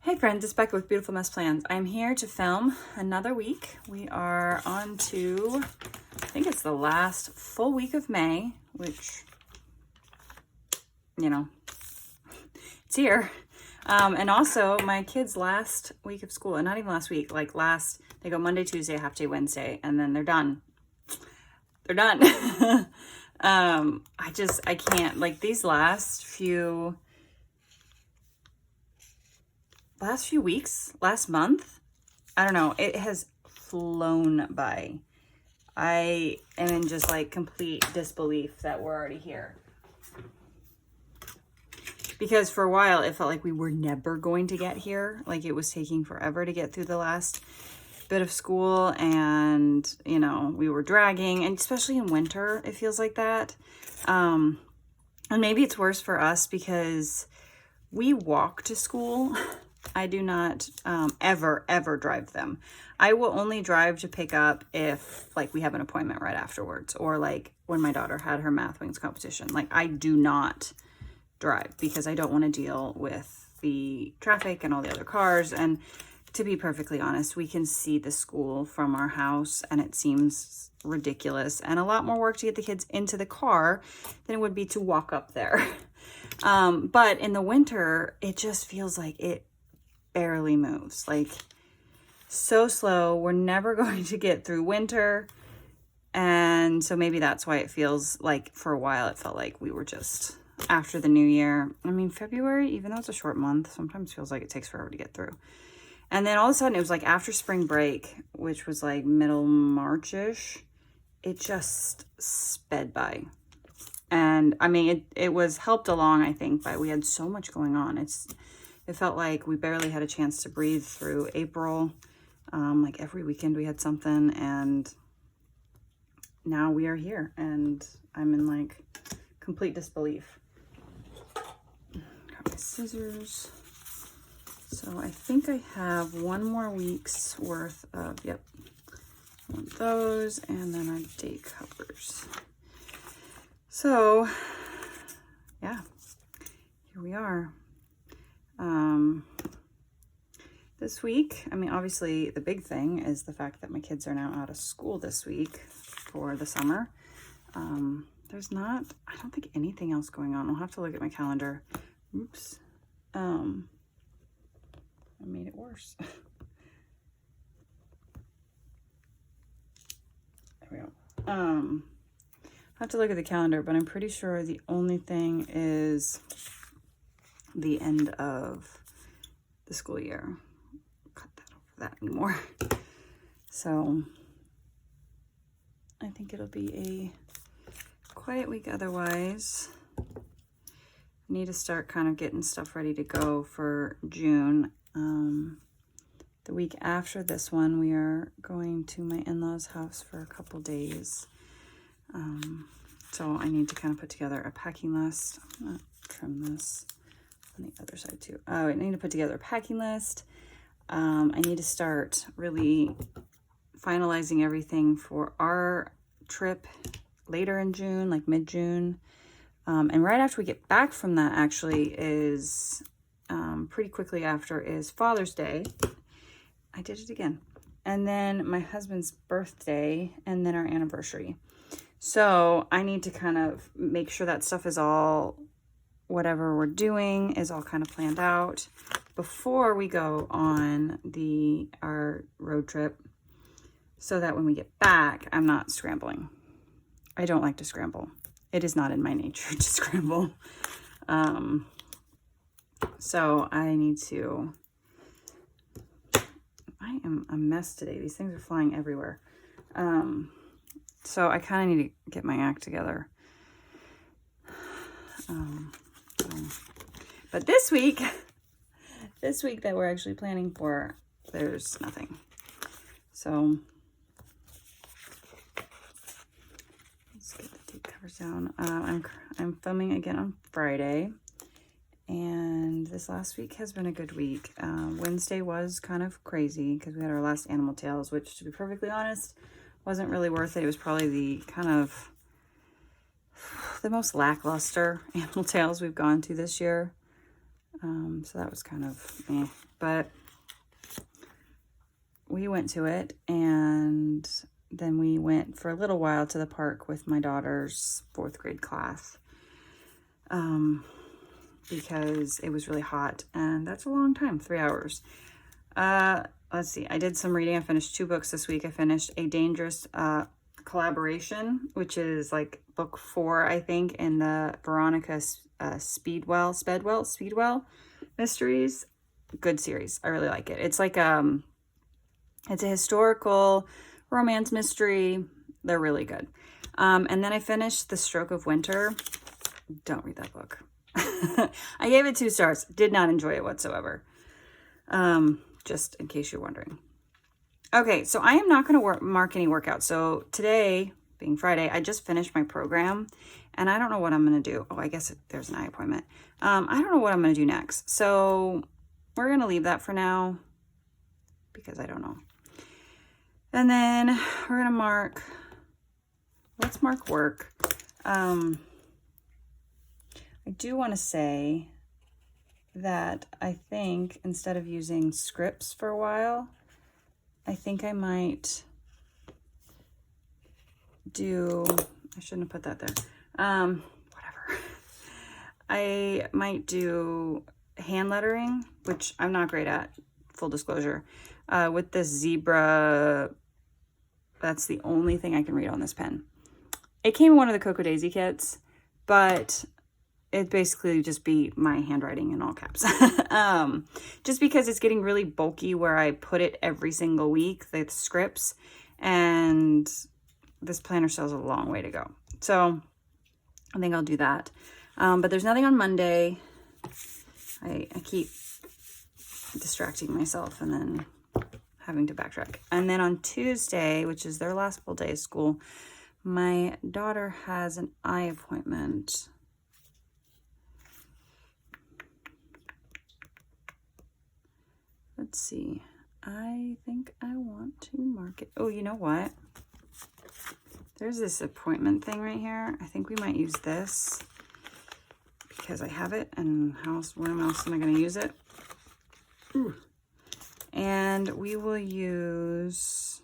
Hey friends, it's Becca with Beautiful Mess Plans. I'm here to film another week. We are on to, I think it's the last full week of May, which, you know, it's here. And also my kids' last week of school, and not even last week, like they go Monday, Tuesday, half day Wednesday, and then they're done. They're done. I can't, like these last few weeks, last month, I don't know, it has flown by. I am in just like complete disbelief that we're already here. Because for a while, it felt like we were never going to get here. Like it was taking forever to get through the last bit of school, and, you know, we were dragging, and especially in winter, it feels like that. And maybe it's worse for us because we walk to school. I do not ever drive them. I will only drive to pick up if like we have an appointment right afterwards, or like when my daughter had her math wings competition. Like I do not drive because I don't want to deal with the traffic and all the other cars. And to be perfectly honest, we can see the school from our house and it seems ridiculous and a lot more work to get the kids into the car than it would be to walk up there. But in the winter, it just feels like it barely moves, like so slow. We're never going to get through winter. And so maybe that's why it feels like for a while it felt like we were just after the new year. I mean, February, even though it's a short month, sometimes feels like it takes forever to get through. And then all of a sudden it was like after spring break, which was like middle March-ish, it just sped by. And I mean, it was helped along, I think, by we had so much going on. It felt like we barely had a chance to breathe through April. Like every weekend we had something, and now we are here, and I'm in like complete disbelief. Got my scissors. So I think I have one more week's worth of, yep, one of those, and then our day covers. So yeah, here we are. This week, I mean, obviously the big thing is the fact that my kids are now out of school this week for the summer. There's not, I don't think anything else going on. I'll have to look at my calendar. Oops. I made it worse. There we go. I'll have to look at the calendar, but I'm pretty sure the only thing is the end of the school year. Cut that over that anymore. So I think it'll be a quiet week otherwise. I need to start kind of getting stuff ready to go for June. The week after this one, we are going to my in-laws' house for a couple days. So I need to kind of put together a packing list. I'm gonna trim this on the other side too. Oh, I need to put together a packing list. I need to start really finalizing everything for our trip later in June, like mid-June. And right after we get back from that actually is, pretty quickly after is Father's Day. I did it again. And then my husband's birthday, and then our anniversary. So I need to kind of make sure that stuff is all, whatever we're doing is all kind of planned out before we go on our road trip, so that when we get back, I'm not scrambling. I don't like to scramble. It is not in my nature to scramble. So I need to, I am a mess today. These things are flying everywhere. So I kind of need to get my act together. But this week that we're actually planning for, there's nothing. So let's get the tape covers down. I'm filming again on Friday, and this last week has been a good week. Wednesday was kind of crazy because we had our last Animal Tales, which, to be perfectly honest, wasn't really worth it. It was probably the kind of the most lackluster Animal Tales we've gone to this year. So that was kind of meh. But we went to it, and then we went for a little while to the park with my daughter's 4th grade class. Because it was really hot, and that's a long time, 3 hours. Let's see, I did some reading. I finished 2 books this week. I finished A Dangerous Collaboration, which is like book 4, I think, in the Veronica Speedwell mysteries. Good series. I really like it. It's like it's a historical romance mystery. They're really good. And then I finished The Stroke of Winter. Don't read that book. I gave it 2 stars. Did not enjoy it whatsoever. Just in case you're wondering. Okay, so I am not going to mark any workouts. So today, being Friday, I just finished my program, and I don't know what I'm going to do. Oh, I guess there's an eye appointment. I don't know what I'm going to do next. So we're going to leave that for now because I don't know. And then we're going to let's mark work. I do want to say that I think instead of using scripts for a while, I think I might do, I shouldn't have put that there. Whatever. I might do hand lettering, which I'm not great at, full disclosure. With this zebra, that's the only thing I can read on this pen. It came in one of the Cocoa Daisy kits, but it'd basically just be my handwriting in all caps. Just because it's getting really bulky where I put it every single week, the scripts, and this planner still has a long way to go. So I think I'll do that. But there's nothing on Monday. I keep distracting myself and then having to backtrack. And then on Tuesday, which is their last full day of school, my daughter has an eye appointment. Let's see. I think I want to mark it. Oh, you know what? There's this appointment thing right here. I think we might use this because I have it, and where else am I going to use it? Ooh. And we will use,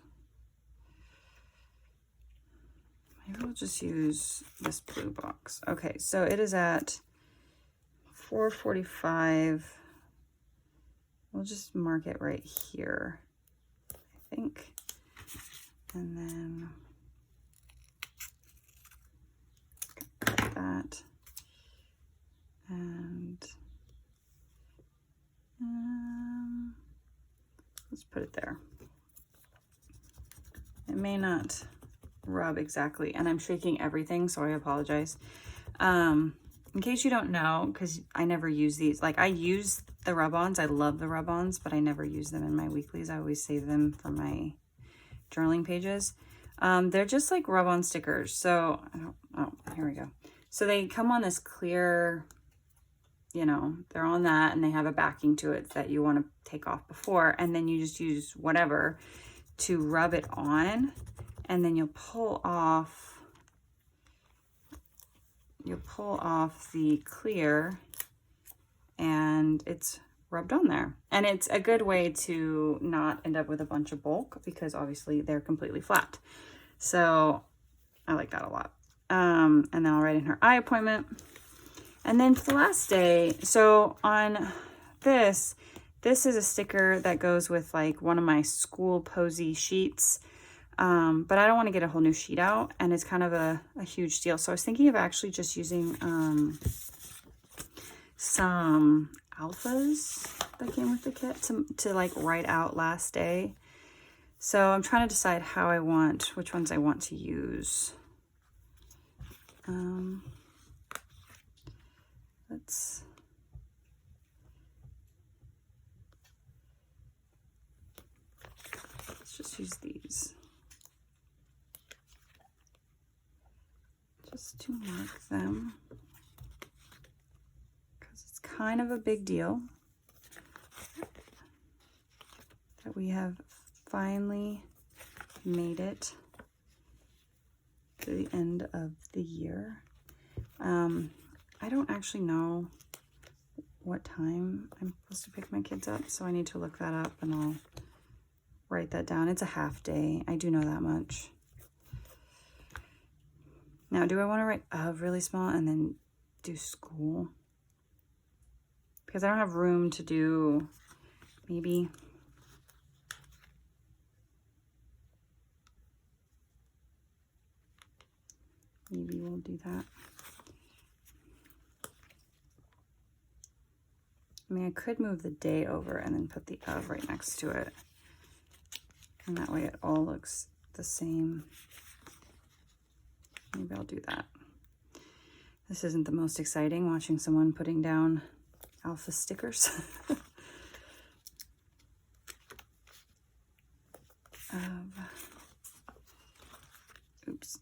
maybe we'll just use this blue box. Okay, so it is at 4:45. We'll just mark it right here, I think. And then cut that. And let's put it there. It may not rub exactly, and I'm shaking everything, so I apologize. In case you don't know, because I never use these, like I use the rub-ons. I love the rub-ons, but I never use them in my weeklies. I always save them for my journaling pages. They're just like rub-on stickers. So, here we go. So they come on this clear, they're on that, and they have a backing to it that you want to take off before, and then you just use whatever to rub it on, and then you'll pull off the clear, and it's rubbed on there. And it's a good way to not end up with a bunch of bulk because obviously they're completely flat. So I like that a lot. And then I'll write in her eye appointment. And then for the last day, so on this is a sticker that goes with like one of my school posy sheets. But I don't want to get a whole new sheet out, and it's kind of a huge deal. So I was thinking of actually just using some alphas that came with the kit to like write out last day. So I'm trying to decide which ones I want to use. Let's just use these. Just to mark them, because it's kind of a big deal that we have finally made it to the end of the year. I don't actually know what time I'm supposed to pick my kids up, so I need to look that up and I'll write that down. It's a half day. I do know that much. Now, do I want to write of really small and then do school? Because I don't have room to do maybe... Maybe we'll do that. I mean, I could move the day over and then put the of right next to it. And that way it all looks the same. Maybe I'll do that. This isn't the most exciting, watching someone putting down alpha stickers. Oops.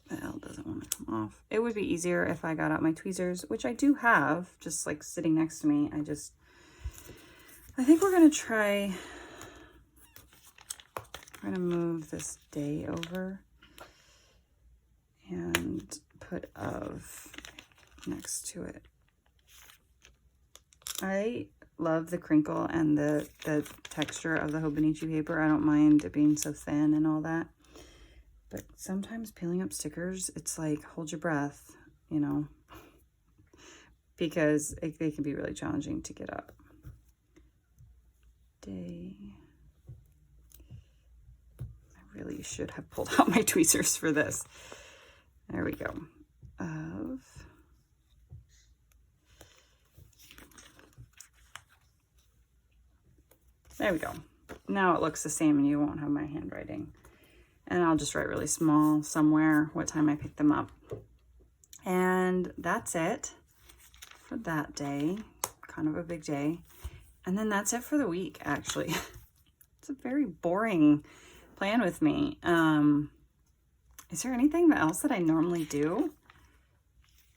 The L doesn't want to come off. It would be easier if I got out my tweezers, which I do have, just like sitting next to me. I think we're going to try, I'm going to move this day over and put of next to it. I love the crinkle and the texture of the Hobonichi paper. I don't mind it being so thin and all that. But sometimes peeling up stickers, it's like, hold your breath, you know, because they can be really challenging to get up. Day. I really should have pulled out my tweezers for this. There we go. Of. There we go. Now it looks the same and you won't have my handwriting. And I'll just write really small somewhere what time I pick them up. And that's it for that day. Kind of a big day. And then that's it for the week, actually. It's a very boring plan with me. Is there anything else that I normally do?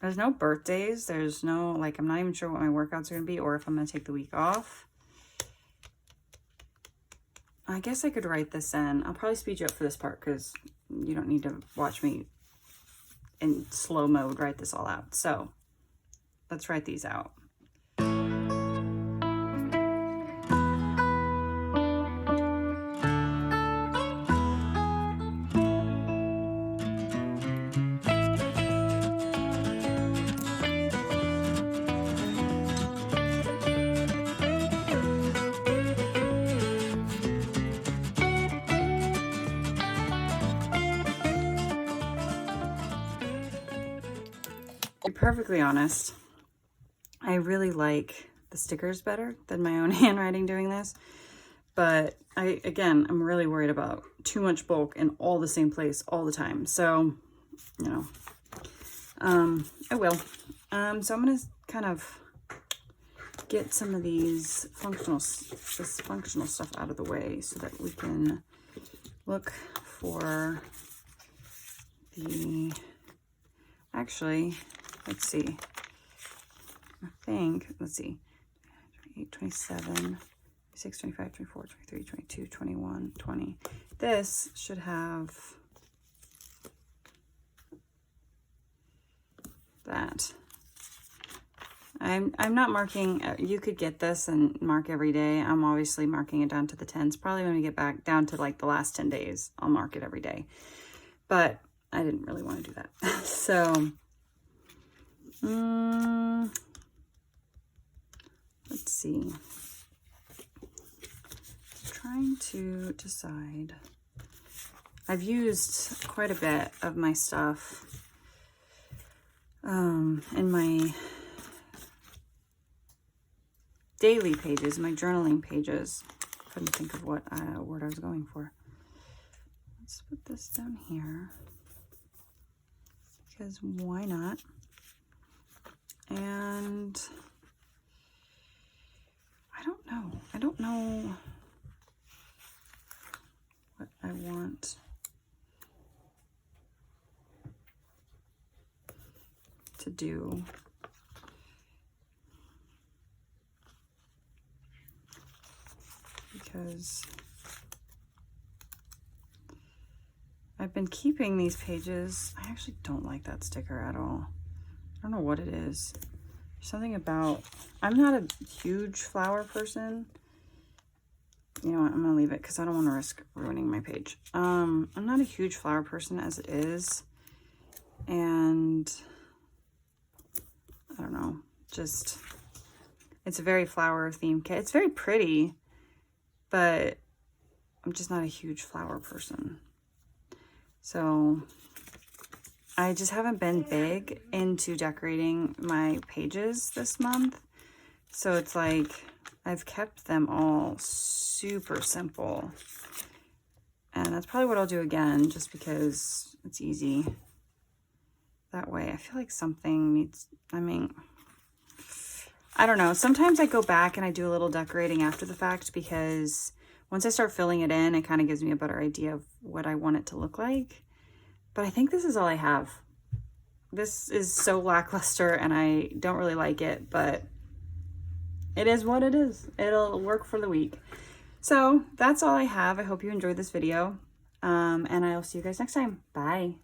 There's no birthdays. There's no, like, I'm not even sure what my workouts are going to be or if I'm going to take the week off. I guess I could write this in. I'll probably speed you up for this part because you don't need to watch me in slow mode write this all out. So let's write these out. To be perfectly honest, I really like the stickers better than my own handwriting doing this. But again, I'm really worried about too much bulk in all the same place all the time. So, you know, I will. So I'm going to kind of get some of these functional stuff out of the way so that we can look for the, actually, let's see. I think, let's see, 28, 27, 26, 25, 24, 23, 22, 21, 20. This should have that. I'm not marking, you could get this and mark every day. I'm obviously marking it down to the 10s. Probably when we get back down to like the last 10 days, I'll mark it every day. But I didn't really want to do that. So, let's see. Trying to decide. I've used quite a bit of my stuff in my daily pages, my journaling pages. Couldn't think of what word I was going for. Let's put this down here because why not? And I don't know what I want to do. Because I've been keeping these pages. I actually don't like that sticker at all. I don't know what it is. something about, I'm not a huge flower person. You know what, I'm gonna leave it because I don't want to risk ruining my page. I'm not a huge flower person as it is, and I don't know, just, it's a very flower themed kit. It's very pretty, but I'm just not a huge flower person. So I just haven't been big into decorating my pages this month. So it's like, I've kept them all super simple. And that's probably what I'll do again, just because it's easy. That way, I feel like something needs, I mean, I don't know. Sometimes I go back and I do a little decorating after the fact, because once I start filling it in, it kind of gives me a better idea of what I want it to look like. But I think this is all I have. This is so lackluster and I don't really like it, but it is what it is. It'll work for the week. So that's all I have. I hope you enjoyed this video. And I'll see you guys next time. Bye.